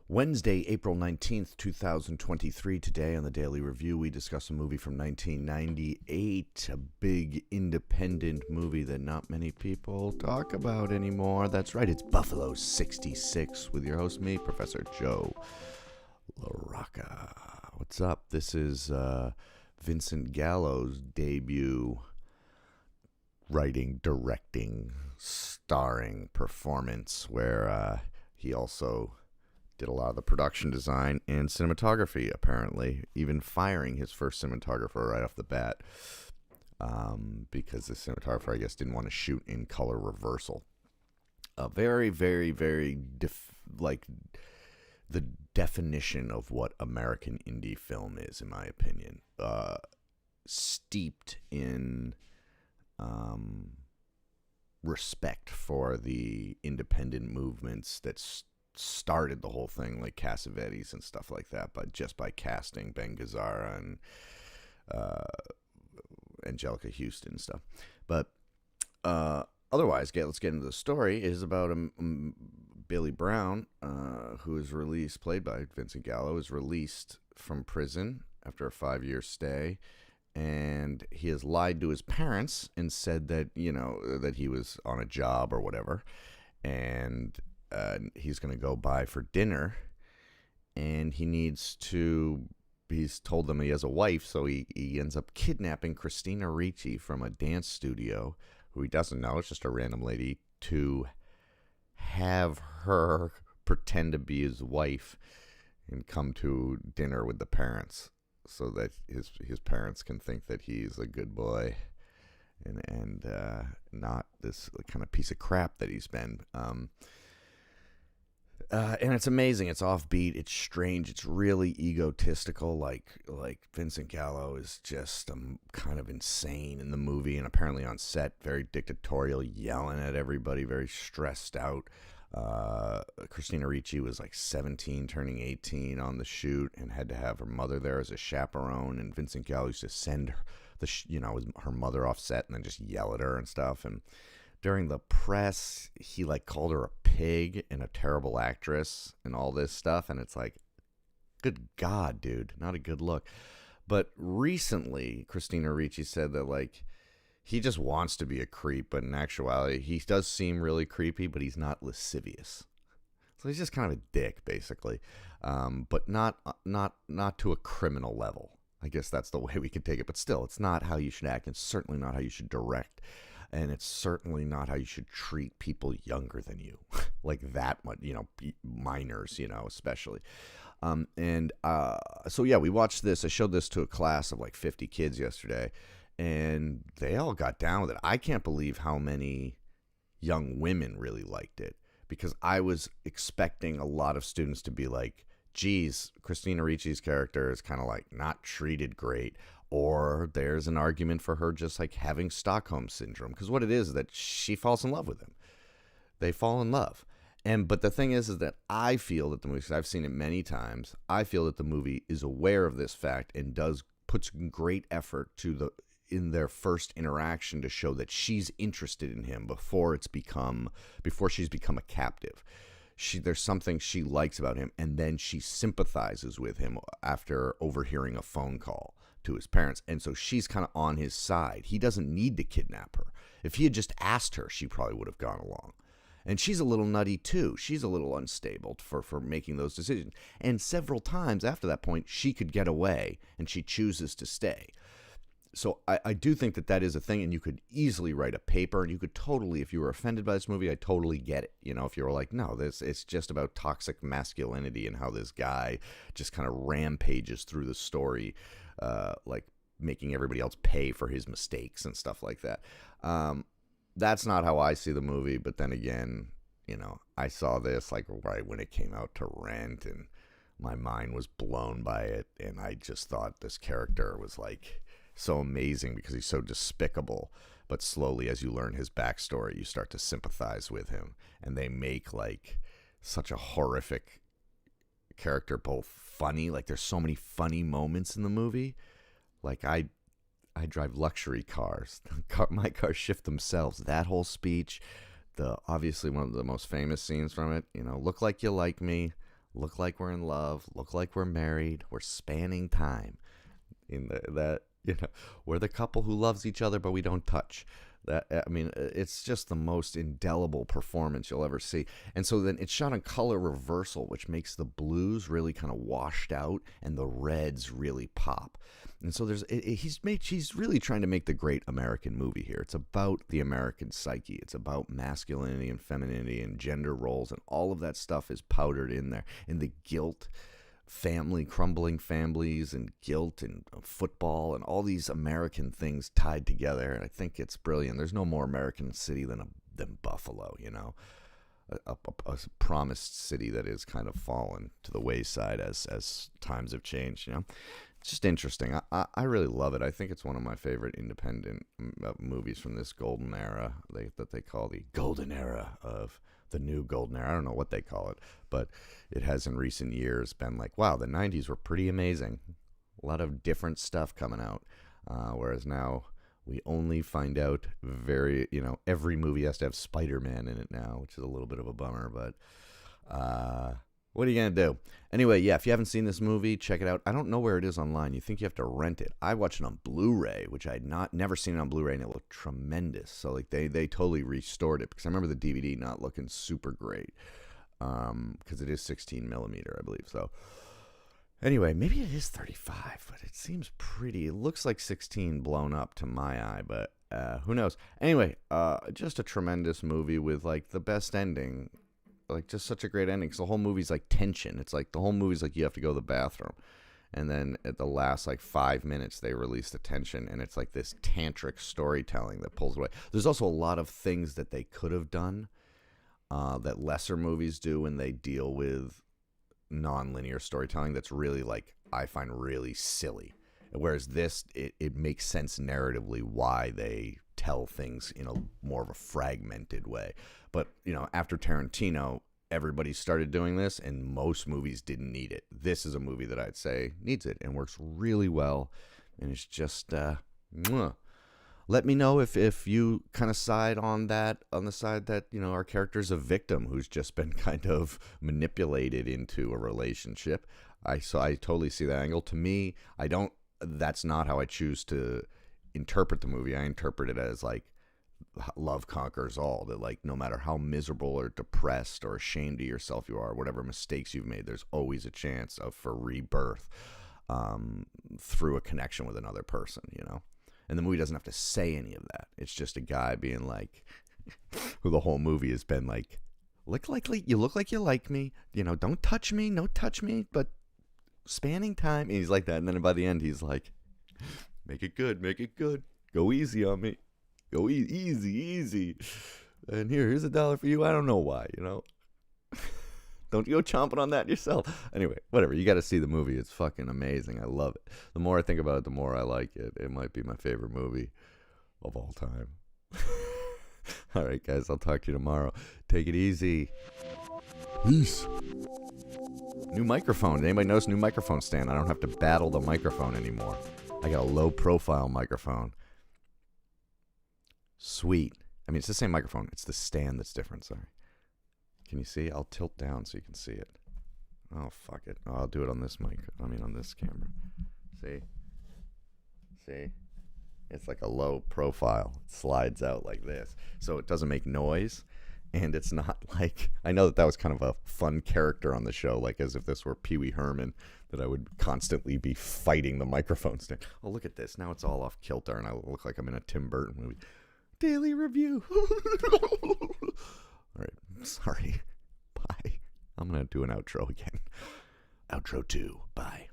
Wednesday, April 19th, 2023. Today on the Daily Review, we discuss a movie from 1998, a big independent movie that not many people talk about anymore. That's right, it's Buffalo 66 with your host, me, Professor Joe LaRocca. What's up? This is Vincent Gallo's debut writing, directing, starring performance where he also did a lot of the production design and cinematography, apparently, even firing his first cinematographer right off the bat because the cinematographer, I guess, didn't want to shoot in color reversal. A very, very, very, the definition of what American indie film is, in my opinion. Steeped in respect for the independent movements that's started the whole thing, like Cassavetes and stuff like that, but just by casting Ben Gazzara and Angelica Houston and stuff. But otherwise, let's get into the story. It is about Billy Brown, who is released, played by Vincent Gallo, is released from prison after a 5-year stay, and he has lied to his parents and said that, that he was on a job or whatever, and he's going to go by for dinner, and he's told them he has a wife, so he ends up kidnapping Christina Ricci from a dance studio, who he doesn't know, it's just a random lady, to have her pretend to be his wife and come to dinner with the parents so that his parents can think that he's a good boy and not this kind of piece of crap that he's been. And it's amazing. It's offbeat. It's strange. It's really egotistical. Like Vincent Gallo is just kind of insane in the movie, and apparently on set, very dictatorial, yelling at everybody, very stressed out. Christina Ricci was like 17, turning 18 on the shoot, and had to have her mother there as a chaperone. And Vincent Gallo used to send her mother off set and then just yell at her and stuff. And during the press, he called her a pig and a terrible actress and all this stuff. And it's like, good God, dude, not a good look. But recently, Christina Ricci said that he just wants to be a creep, but in actuality, he does seem really creepy, but he's not lascivious. So he's just kind of a dick, basically, but not to a criminal level. I guess that's the way we could take it. But still, it's not how you should act. It's certainly not how you should direct. And it's certainly not how you should treat people younger than you, like that much, minors, especially. So yeah, we watched this. I showed this to a class of 50 kids yesterday, and they all got down with it. I can't believe how many young women really liked it, because I was expecting a lot of students to be like, geez, Christina Ricci's character is kind of not treated great. Or there's an argument for her just having Stockholm syndrome. Because what it is that she falls in love with him. They fall in love. But the thing is that I feel that the movie, because I've seen it many times, I feel that the movie is aware of this fact and puts great effort in their first interaction to show that she's interested in him before she's become a captive. There's something she likes about him, and then she sympathizes with him after overhearing a phone call to his parents, and so she's kind of on his side. He doesn't need to kidnap her. If he had just asked her, she probably would have gone along. And she's a little nutty too. She's a little unstable for making those decisions. And several times after that point, she could get away, and she chooses to stay. So I do think that is a thing, and you could easily write a paper, and you could totally, if you were offended by this movie, I totally get it. If you were like, no, it's just about toxic masculinity and how this guy just kind of rampages through the story, making everybody else pay for his mistakes and stuff like that. That's not how I see the movie, but then again, I saw this right when it came out to rent, and my mind was blown by it, and I just thought this character was so amazing because he's so despicable, but slowly as you learn his backstory, you start to sympathize with him, and they make such a horrific character both funny. There's so many funny moments in the movie. I drive luxury cars. My cars shift themselves. That whole speech, obviously one of the most famous scenes from it, look like you like me, look like we're in love, look like we're married, we're spanning time. We're the couple who loves each other, but we don't touch. It's just the most indelible performance you'll ever see. And so then it's shot in color reversal, which makes the blues really kind of washed out and the reds really pop. And so he's really trying to make the great American movie here. It's about the American psyche. It's about masculinity and femininity and gender roles, and all of that stuff is powdered in there. And the guilt, crumbling families, and guilt, and football, and all these American things tied together. And I think it's brilliant. There's no more American city than Buffalo, a promised city that is kind of fallen to the wayside as times have changed. It's just interesting. I really love it. I think it's one of my favorite independent movies from this golden era that they call the golden era of the new golden era. I don't know what they call it, but it has in recent years been like, wow, the 90s were pretty amazing. A lot of different stuff coming out, whereas now we only find out every movie has to have Spider-Man in it now, which is a little bit of a bummer, but what are you going to do? Anyway, yeah, if you haven't seen this movie, check it out. I don't know where it is online. You think you have to rent it. I watched it on Blu-ray, which I had never seen it on Blu-ray, and it looked tremendous. So like they totally restored it, because I remember the DVD not looking super great, because it is 16 millimeter, I believe. So anyway, maybe it is 35, but it seems pretty. It looks like 16 blown up to my eye, but who knows? Anyway, just a tremendous movie with like the best ending. Like, just such a great ending, because the whole movie's like tension. It's like the whole movie's like you have to go to the bathroom, and then at the last like 5 minutes they release the tension, and it's like this tantric storytelling that pulls away. There's also a lot of things that they could have done that lesser movies do when they deal with non-linear storytelling that's really, like, I find really silly. Whereas this, it makes sense narratively why they tell things in a more of a fragmented way. But, after Tarantino, everybody started doing this, and most movies didn't need it. This is a movie that I'd say needs it and works really well. And it's just, let me know if you kind of side on the side that, our character's a victim who's just been kind of manipulated into a relationship. I totally see that angle. To me, that's not how I choose to interpret the movie. I interpret it as like love conquers all, that like no matter how miserable or depressed or ashamed of yourself you are, whatever mistakes you've made, there's always a chance for rebirth through a connection with another person, and the movie doesn't have to say any of that. It's just a guy being like, who the whole movie has been like, you look like you like me, don't touch me, no touch me, but spanning time. And he's like that, and then by the end he's like, make it good, go easy on me, go easy, and here's $1 for you. I don't know why, don't go chomping on that yourself. Anyway, whatever, you got to see the movie. It's fucking amazing. I love it. The more I think about it, the more I like it. It might be my favorite movie of all time. All right, guys, I'll talk to you tomorrow. Take it easy. Peace. New microphone. Anybody notice new microphone stand? I don't have to battle the microphone anymore. I got a low profile microphone. Sweet. It's the same microphone. It's the stand that's different. Sorry. Can you see? I'll tilt down so you can see it. Oh, fuck it. Oh, I'll do it on this mic. On this camera. See? It's like a low profile. It slides out like this. So it doesn't make noise. And it's not like, I know that was kind of a fun character on the show, like as if this were Pee Wee Herman, that I would constantly be fighting the microphone stand. Oh, look at this. Now it's all off kilter, and I look like I'm in a Tim Burton movie. Daily review. All right. Sorry. Bye. I'm going to do an outro again. Outro 2. Bye.